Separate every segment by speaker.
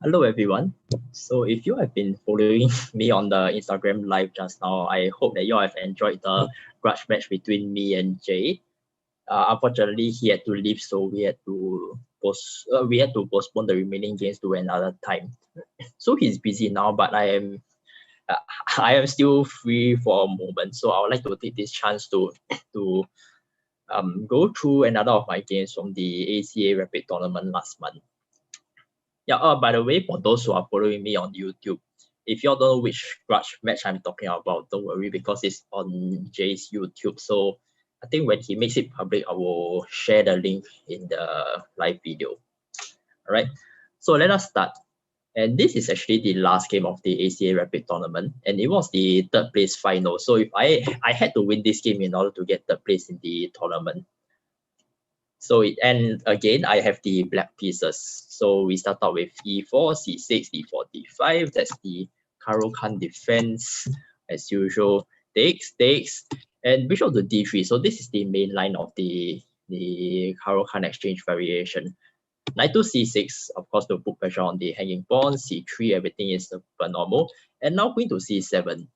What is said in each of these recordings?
Speaker 1: Hello everyone. So if you have been following me on the Instagram live just now, I hope that you have enjoyed the grudge match between me and Jay. Unfortunately, he had to leave, so we had to postpone the remaining games to another time. So he's busy now, but uh, I am still free for a moment. So I would like to take this chance to go through another of my games from the ACA Rapid Tournament last month. Yeah, by the way, for those who are following me on YouTube, if you all don't know which grudge match I'm talking about, don't worry because it's on Jay's YouTube. So I think when he makes it public, I will share the link in the live video. All right, so let us start. And this is actually the last game of the ACA Rapid Tournament, and it was the third place final. So if I had to win this game in order to get third place in the tournament. So and again, I have the black pieces. So we start out with e4, c6, d4, d5. That's the Caro Kann defense as usual. Takes, and bishop to d3. So this is the main line of the Caro Kann exchange variation. Knight to c6, of course, to put pressure on the hanging pawn. c3, everything is super normal. And now queen to c7.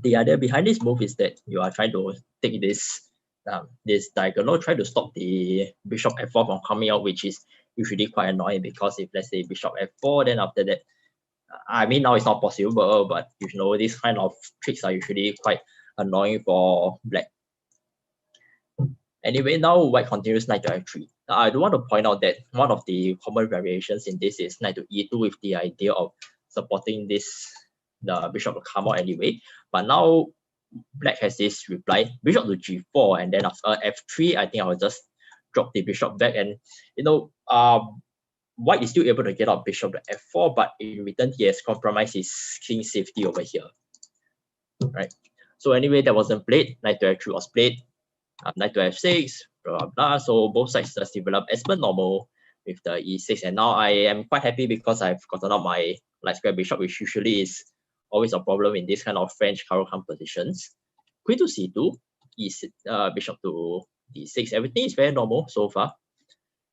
Speaker 1: The idea behind this move is that you are trying to take this diagonal, try to stop the bishop f4 from coming out, which is usually quite annoying because if let's say bishop f4, then after that, I mean now it's not possible, but you know these kind of tricks are usually quite annoying for black. Anyway, now white continues knight to f3. Now, I do want to point out that one of the common variations in this is knight to e2 with the idea of supporting the bishop to come out anyway. But now black has this reply, bishop to g4, and then after f3, I think I will just drop the bishop back, and white is still able to get out bishop to f4, but in return he has compromised his king safety over here. Right. So anyway, that wasn't played. Knight to f3 was played. Knight to f6, blah blah blah. So both sides just develop as per normal with the e6, and now I am quite happy because I've gotten out my light square bishop, which usually is always a problem in this kind of French Caro Kann positions. Queen to c2, bishop to d6. Everything is very normal so far.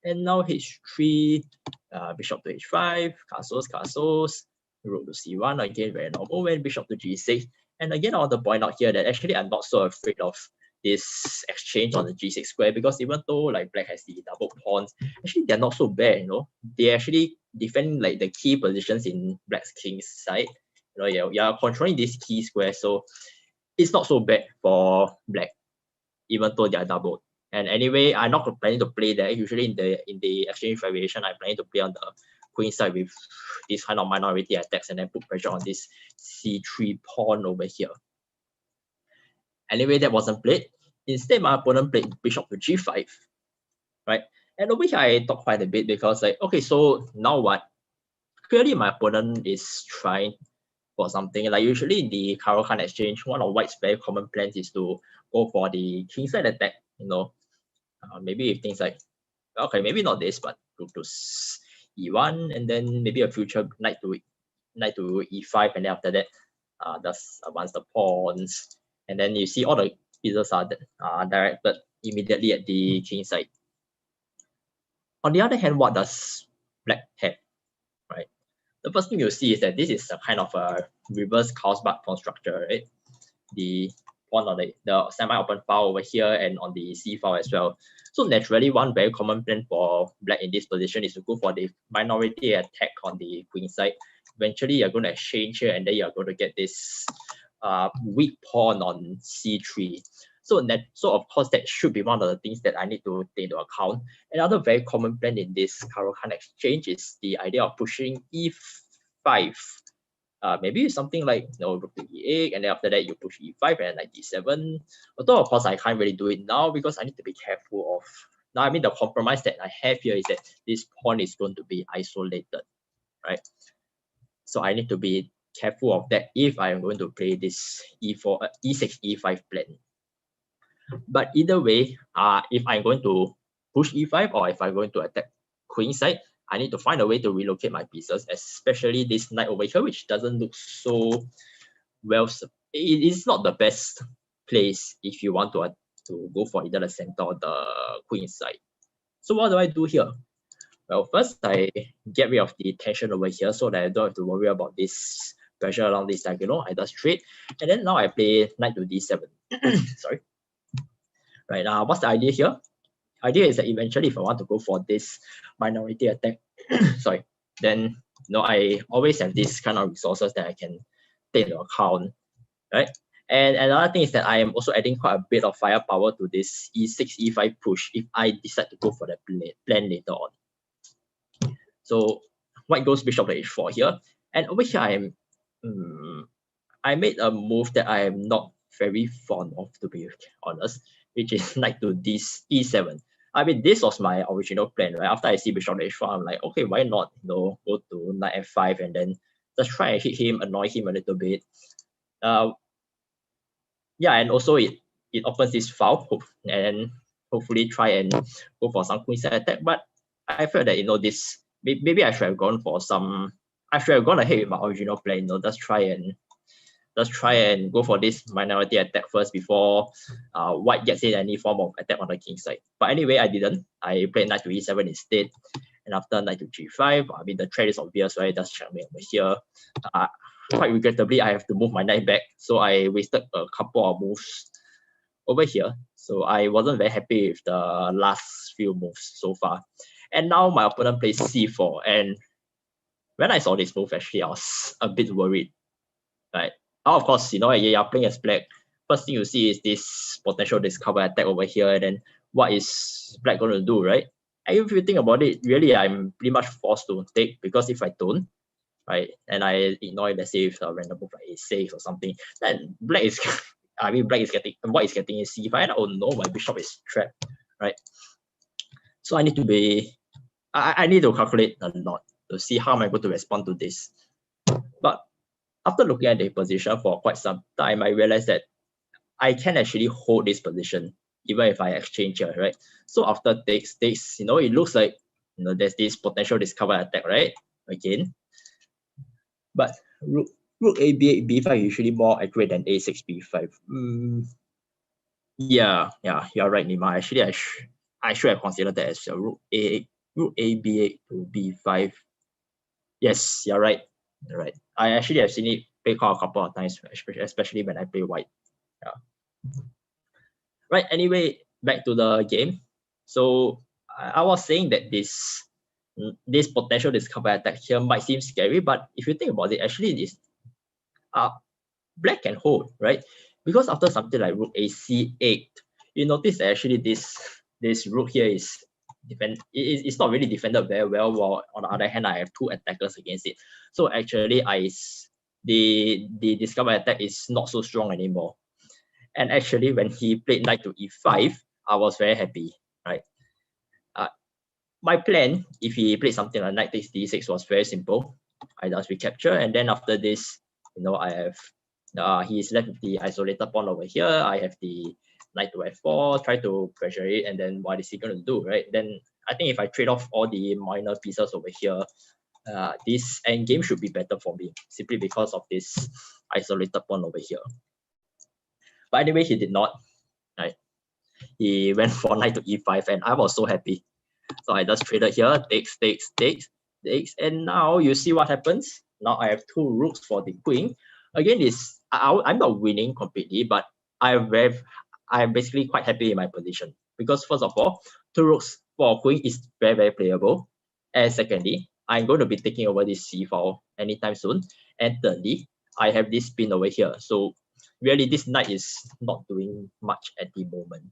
Speaker 1: And now h3, bishop to h5, castles, rook to c1, again very normal. When bishop to g6. And again, I want to point out here that actually I'm not so afraid of this exchange on the g6 square, because even though like black has the double pawns, actually they're not so bad, you know. They actually defend like the key positions in black's king's side. You know, you're controlling this key square, so it's not so bad for black, even though they're doubled. And anyway, I'm not planning to play that. Usually in the exchange variation, I'm planning to play on the queen side with this kind of minority attacks and then put pressure on this c3 pawn over here. Anyway, that wasn't played. Instead, my opponent played bishop to g5, right? And over here, I talked quite a bit because like, okay, so now what? Clearly, my opponent is trying for something. Like usually in the Caro Kann exchange, one of white's very common plans is to go for the kingside attack, you know. Maybe if things like, okay, maybe not this, but rook to e1, and then maybe a future knight to e5, and then after that, just advance the pawns, and then you see all the pieces are directed immediately at the king side. On the other hand, what does black have, right? The first thing you see is that this is a kind of a reverse Carlsbad pawn structure, right? The pawn on the semi-open file over here and on the c file as well. So naturally, one very common plan for black in this position is to go for the minority attack on the queen side. Eventually, you're going to exchange here, and then you're going to get this weak pawn on c3. So of course, that should be one of the things that I need to take into account. Another very common plan in this Caro Kann exchange is the idea of pushing e5. Maybe something like rook to e8, and then after that you push e5 and like d7. Although of course I can't really do it now because I need to be careful of. Now I mean the compromise that I have here is that this pawn is going to be isolated, right? So I need to be careful of that if I am going to play this e4, e6, e5 plan. But either way, if I'm going to push e5 or if I'm going to attack queen side, I need to find a way to relocate my pieces, especially this knight over here, which doesn't look so well. It is not the best place if you want to go for either the center or the queen side. So what do I do here? Well, first I get rid of the tension over here so that I don't have to worry about this pressure along this diagonal. I just trade, and then now I play knight to d7. Sorry. Right now, what's the idea here? Idea is that eventually, if I want to go for this minority attack, sorry, then I always have this kind of resources that I can take into account, right? And another thing is that I am also adding quite a bit of firepower to this e6, e5 push if I decide to go for that plan later on. So white goes bishop to h4 here, and over here I made a move that I am not very fond of, to be honest, which is knight to this e7. I mean, this was my original plan, right? After I see bishop to h4, I'm like, okay, why not, go to knight f5 and then just try and hit him, annoy him a little bit. Yeah, and also it opens this file and hopefully try and go for some queenside attack. But I felt that this maybe I should have gone for some. I should have gone ahead with my original plan. Just try and go for this minority attack first before white gets in any form of attack on the king side. But anyway, I didn't. I played knight to e7 instead, and after knight to g5, I mean the trade is obvious, right? Just checkmate over here. Quite regrettably, I have to move my knight back, so I wasted a couple of moves over here. So I wasn't very happy with the last few moves so far. And now my opponent plays c4, and when I saw this move, actually, I was a bit worried. Right? Now, of course, you're playing as black. First thing you see is this potential discover attack over here, and then what is black going to do, right? And if you think about it, really, I'm pretty much forced to take, because if I don't, right, and I ignore it, let's say if a random move like a6 or something, then black is, white is getting a c5, and oh no, my bishop is trapped, right? So I need to I need to calculate a lot to see how am I going to respond to this. But after looking at the position for quite some time, I realized that I can actually hold this position even if I exchange here, right? So after takes, it looks like there's this potential discover attack, right? Again. But rook a b8 b5 usually more accurate than a6 b5. Yeah, you're right, Nima. Actually, I should have considered that as rook a b8 to b5. Yes, you're right. You're right. I actually have seen it play a couple of times, especially when I play white. Yeah. Right. Anyway, back to the game. So I was saying that this potential discover attack here might seem scary, but if you think about it, actually this black can hold, right? Because after something like rook a c8, you notice that actually this rook here is it's not really defended very well, while on the other hand I have two attackers against it. So actually the discover attack is not so strong anymore. And actually when he played knight to e5, I was very happy, right? My plan, if he played something like knight takes d6, was very simple. I just recapture, and then after this, I have he's left with the isolated pawn over here. I have the knight to f4, try to pressure it, and then what is he going to do, right? Then I think if I trade off all the minor pieces over here, this endgame should be better for me, simply because of this isolated pawn over here. But anyway, he did not, right? He went for knight to e5, and I was so happy. So I just traded here, takes, and now you see what happens. Now I have two rooks for the queen. Again, I'm not winning completely, but I'm basically quite happy in my position, because first of all, two rooks for queen is very, very playable. And secondly, I'm going to be taking over this c file anytime soon. And thirdly, I have this pin over here. So really, this knight is not doing much at the moment.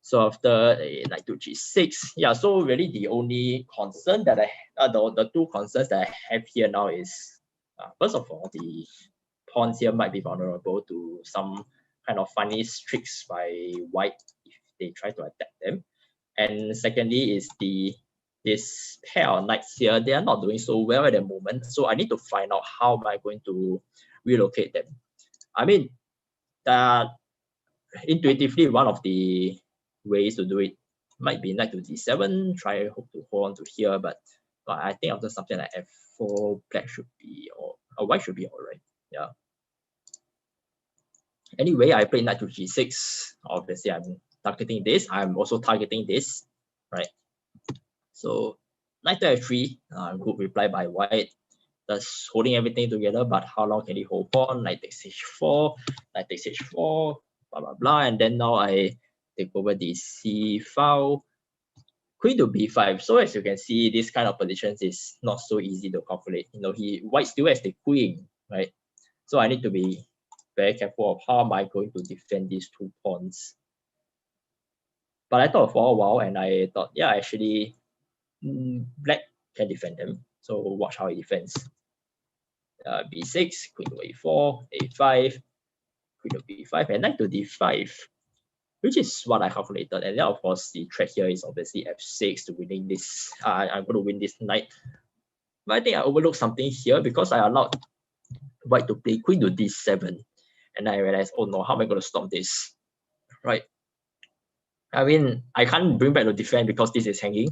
Speaker 1: So after knight to g6, yeah, so really the only concern that the two concerns that I have here now is, first of all, the pawns here might be vulnerable to some kind of funny tricks by white if they try to attack them. And secondly is this pair of knights here, they are not doing so well at the moment. So I need to find out how am I going to relocate them. I mean, intuitively, one of the ways to do it might be knight to d7, hope to hold on to here, but I think after something like f4, black should be, or white should be all right. Yeah. Anyway, I played knight to g6. Obviously, I'm targeting this. I'm also targeting this, right? So knight to f3, good reply by white. That's holding everything together, but how long can he hold on? Knight takes h4, knight takes h4, blah blah blah, and then now I take over the c file, queen to b5. So as you can see, this kind of positions is not so easy to calculate. White still has the queen, right? So I need to be very careful of how am I going to defend these 2 pawns. But I thought for a while, and I thought, yeah, actually, black can defend them. So watch how he defends. B6, queen to a4, a5, queen to b5, and knight to d5, which is what I calculated. And then of course the threat here is obviously f6 to winning this. I'm going to win this knight. But I think I overlooked something here because I allowed white to play queen to d7, and I realized, oh no, how am I going to stop this? Right. I mean, I can't bring back the defense because this is hanging.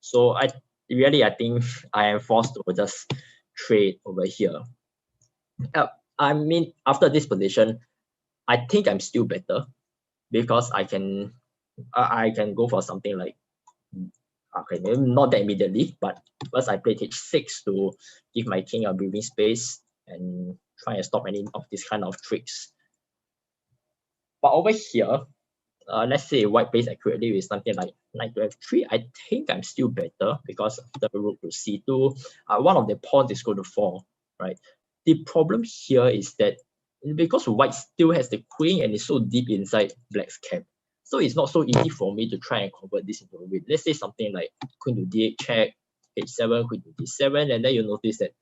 Speaker 1: So I think I am forced to just trade over here. I mean, after this position, I think I'm still better because I can go for something like, okay, maybe not that immediately, but first I played h6 to give my king a breathing space and try and stop any of these kind of tricks. But over here, let's say white plays accurately with something like knight to f3, I think I'm still better because after rook to c2, one of the pawns is going to fall, right? The problem here is that because white still has the queen and is so deep inside black's camp, so it's not so easy for me to try and convert this into a win. Let's say something like queen to d8 check, h7, queen to d7, and then you notice that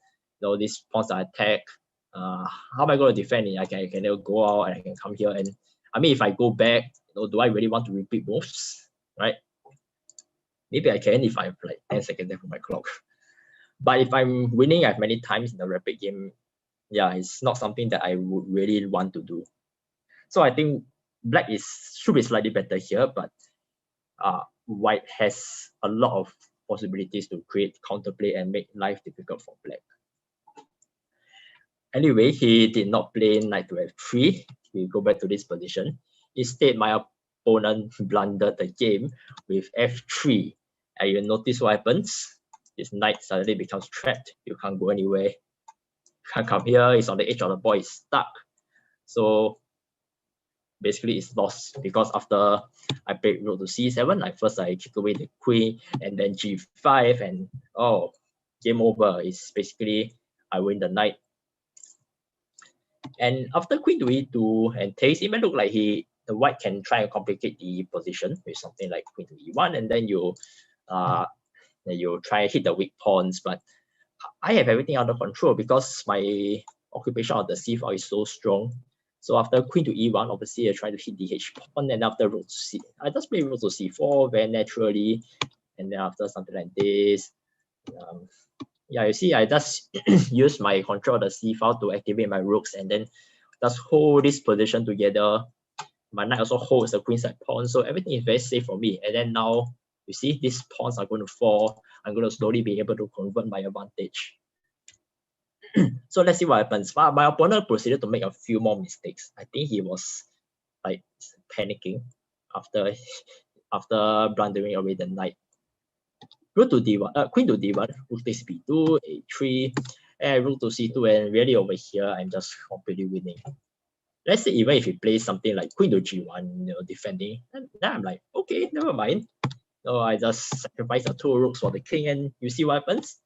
Speaker 1: these pawns are attacked. How am I going to defend it? I can go out and I can come here, and I mean, if I go back, do I really want to repeat moves, right? Maybe I can if I have like 10 seconds left on my clock. But if I'm winning as many times in the rapid game, yeah, it's not something that I would really want to do. So I think black should be slightly better here, but white has a lot of possibilities to create counterplay and make life difficult for black. Anyway, he did not play knight to f3. We go back to this position. Instead, my opponent blundered the game with f3. And you notice what happens? This knight suddenly becomes trapped. You can't go anywhere. Can't come here. It's on the edge of the board. It's stuck. So basically, it's lost because after I played rook to c7, I kick away the queen and then g5, and oh, game over. It's basically I win the knight. And after queen to e2 and takes, it may look like the white can try and complicate the position with something like queen to e1, and then you try and hit the weak pawns. But I have everything under control because my occupation of the c file is so strong. So after queen to e1, obviously I try to hit the h pawn, and after rook to c, I just play rook to c4 very naturally, and then after something like this, yeah, you see, I just use my control of the c file to activate my rooks and then just hold this position together. My knight also holds the queenside pawn, so everything is very safe for me. And then now, you see, these pawns are going to fall. I'm going to slowly be able to convert my advantage. So let's see what happens. My opponent proceeded to make a few more mistakes. I think he was like panicking after blundering away the knight. Rook to d1, queen to d1, rook takes b2, a3, and rook to c2, and really over here, I'm just completely winning. Let's say even if he plays something like queen to g1, defending, then I'm like, okay, never mind. So I just sacrifice the 2 rooks for the king, and you see what happens?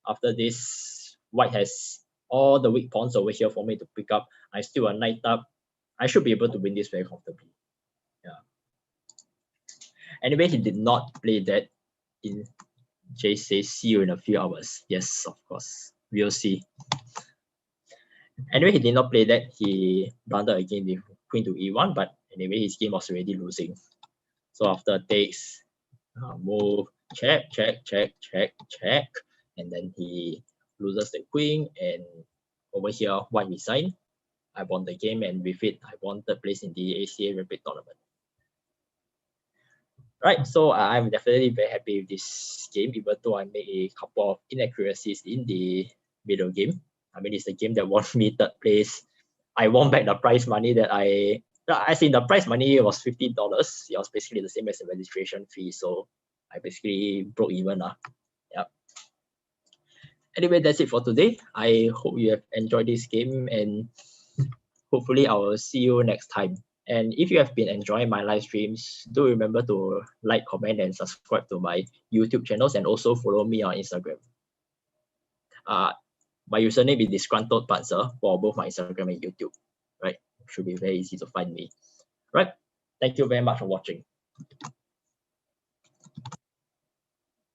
Speaker 1: After this, white has all the weak pawns over here for me to pick up. I still a knight up. I should be able to win this very comfortably. Yeah. Anyway, he did not play that in. Jay says, see you in a few hours. Yes, of course. We'll see. Anyway, he did not play that. He blundered again with queen to e1, but anyway, his game was already losing. So after takes, move, check, check, check, check, check, and then he loses the queen, and over here, white resigned. I won the game, and with it, I won third place in the ACA Rapid Tournament. Right, so I'm definitely very happy with this game, even though I made a couple of inaccuracies in the middle game. I mean, it's the game that won me third place. I won back the prize money that the prize money was $15. It was basically the same as the registration fee. So I basically broke even. Yep. Anyway, that's it for today. I hope you have enjoyed this game, and hopefully I will see you next time. And if you have been enjoying my live streams, do remember to like, comment, and subscribe to my YouTube channels, and also follow me on Instagram. My username is disgruntled Panzer for both my Instagram and YouTube. Right? Should be very easy to find me. Right? Thank you very much for watching.